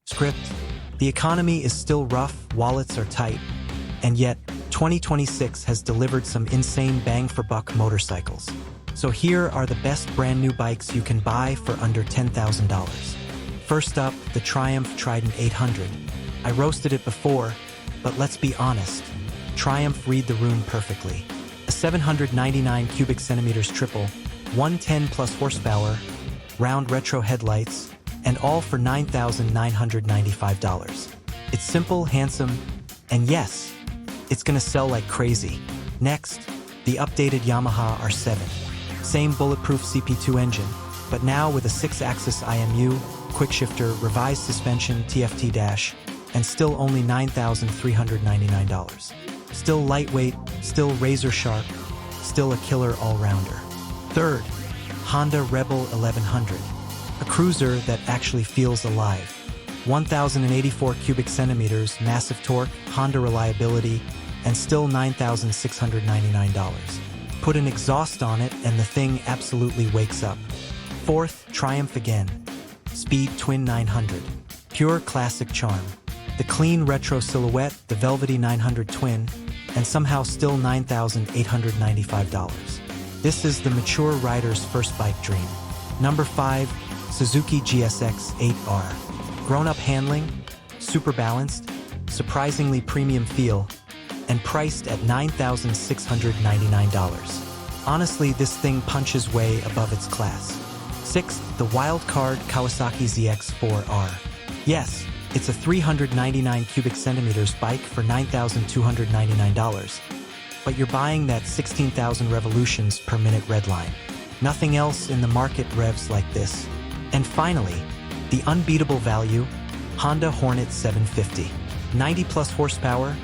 Script: the economy is still rough, wallets are tight, and yet 2026 has delivered some insane bang-for-buck motorcycles. So here are the best brand new bikes you can buy for under $10,000. First up, the Triumph Trident 800. I roasted it before, but let's be honest, Triumph read the room perfectly. A 799 cubic centimeters triple, 110 plus horsepower, round retro headlights, and all for $9,995. It's simple, handsome, and yes, it's gonna sell like crazy. Next, the updated Yamaha R7. Same bulletproof CP2 engine, but now with a 6-axis IMU, quick shifter, revised suspension, TFT dash, and still only $9,399. Still lightweight, still razor sharp, still a killer all-rounder. Third, Honda Rebel 1100. A cruiser that actually feels alive. 1,084 cubic centimeters, massive torque, Honda reliability, and still $9,699. Put an exhaust on it and the thing absolutely wakes up. Fourth, Triumph again. Speed Twin 900. Pure classic charm. The clean retro silhouette, the velvety 900 Twin, and somehow still $9,895. This is the mature rider's first bike dream. Number 5, Suzuki GSX 8R. Grown-up handling, super balanced, surprisingly premium feel, and priced at $9,699. Honestly, this thing punches way above its class. Sixth, the wild-card Kawasaki ZX4R. Yes, it's a 399 cubic centimeters bike for $9,299, but you're buying that 16,000 revolutions per minute redline. Nothing else in the market revs like this. And finally, the unbeatable value, Honda Hornet 750. 90 plus horsepower,